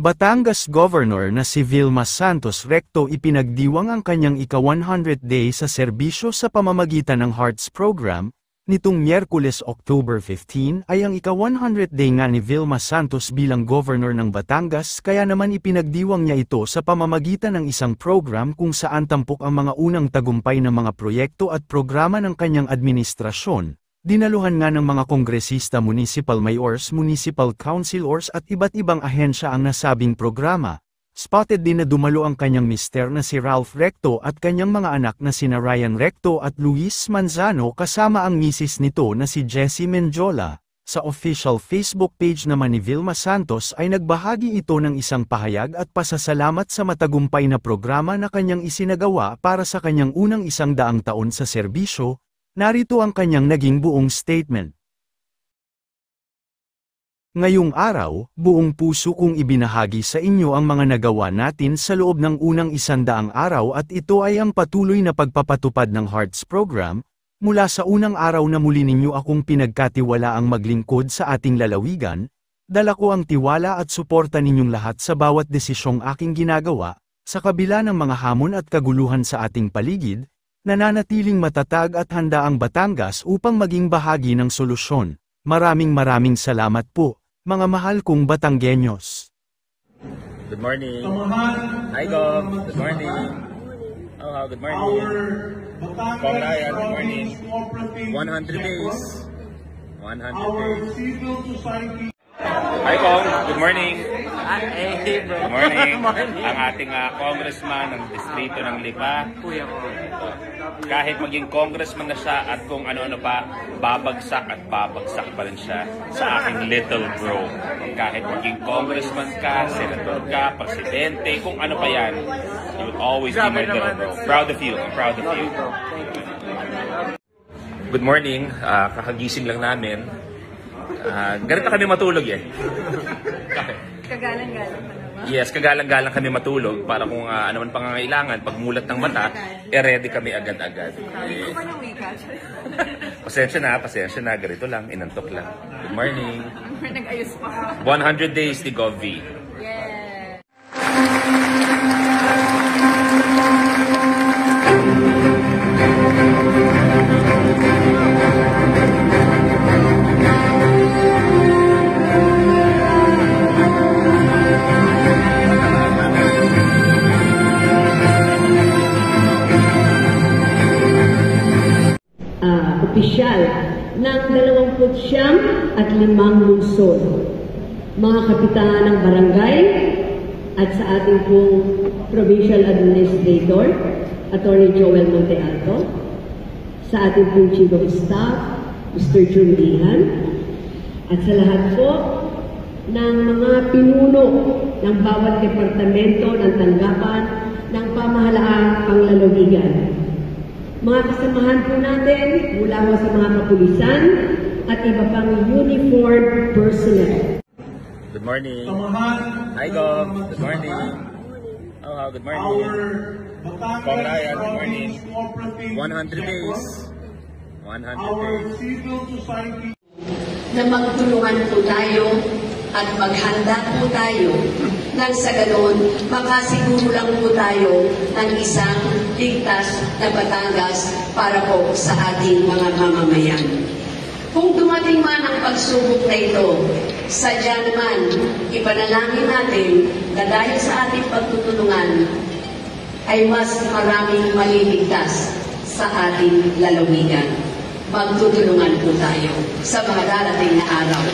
Batangas Governor na si Vilma Santos Recto ipinagdiwang ang kanyang ika-100th day sa serbisyo sa pamamagitan ng Hearts Program. Nitong Miyerkules October 15 ay ang ika-100th day nga ni Vilma Santos bilang Governor ng Batangas, kaya naman ipinagdiwang niya ito sa pamamagitan ng isang program kung saan tampok ang mga unang tagumpay ng mga proyekto at programa ng kanyang administrasyon. Dinaluhan nga ng mga kongresista, municipal mayors, municipal councilors at iba't ibang ahensya ang nasabing programa. Spotted din na dumalo ang kanyang mister na si Ralph Recto at kanyang mga anak na sina Ryan Recto at Luis Manzano kasama ang misis nito na si Jessie Menjola. Sa official Facebook page naman ni Vilma Santos ay nagbahagi ito ng isang pahayag at pasasalamat sa matagumpay na programa na kanyang isinagawa para sa kanyang unang 100 taon sa serbisyo. Narito ang kanyang naging buong statement. Ngayong araw, buong puso kong ibinahagi sa inyo ang mga nagawa natin sa loob ng unang 100 araw at ito ay ang patuloy na pagpapatupad ng Hearts Program. Mula sa unang araw na muli ninyo akong pinagkatiwalaang maglingkod sa ating lalawigan, dala ko ang tiwala at suporta ninyong lahat sa bawat desisyong aking ginagawa, sa kabila ng mga hamon at kaguluhan sa ating paligid. Nananatiling matatag at handa ang Batangas upang maging bahagi ng solusyon. Maraming salamat po, mga mahal kong Batanggenyos. Good morning. Hi, Gov. Good morning. Oh, good morning. Kong Ryan, good morning. 100 days. 100 days. Hi, Kong. Good morning. Good morning. Ang ating congressman ng distrito ng Lipa. Kahit maging congressman na siya at kung ano-ano pa, babagsak pa rin siya sa aking little bro. Kahit maging congressman ka, senador ka, presidente, kung ano pa yan, you will always be my little bro. Proud of you. I'm proud of you. Good morning. Kakagising lang namin. Ganito kami matulog eh. Kagalang-galang pa naman. Yes, kagalang-galang kami matulog para kung ano man pangangailangan, pag mulat ng mata, ready kami agad-agad. Hindi pa ng wika. Pasensya na, ganito lang, inantok lang. Good morning. Nag-ayos pa. 100 days ni Gov V. Yeah. Opisyal ng 29 at 5 lungsod, mga kapitan ng barangay at sa ating pong Provincial Administrator, Attorney Joel Montealto, sa ating pong Chief of Staff, Mr. Jun Lihan, at sa lahat po ng mga pinuno ng bawat departamento ng tanggapan ng pamahalaang panglalawigan. Mga kasamahan po natin mula sa mga kapulisan at iba pang uniformed personnel. Good morning. Hi, Gov. Good morning. Oh, good morning. Kong Ryan, good morning. 100 days. 100 days. Na magtulungan po tayo at maghanda po tayo nang sa ganon, makasiguro lang po tayo ng isang ligtas na Batangas para po sa ating mga mamamayan. Kung dumating man ang pagsubok na ito, sadya naman, ipanalangin natin na dahil sa ating pagtutulungan, ay mas maraming maliligtas sa ating lalawigan. Magtutulungan po tayo sa mga darating na araw.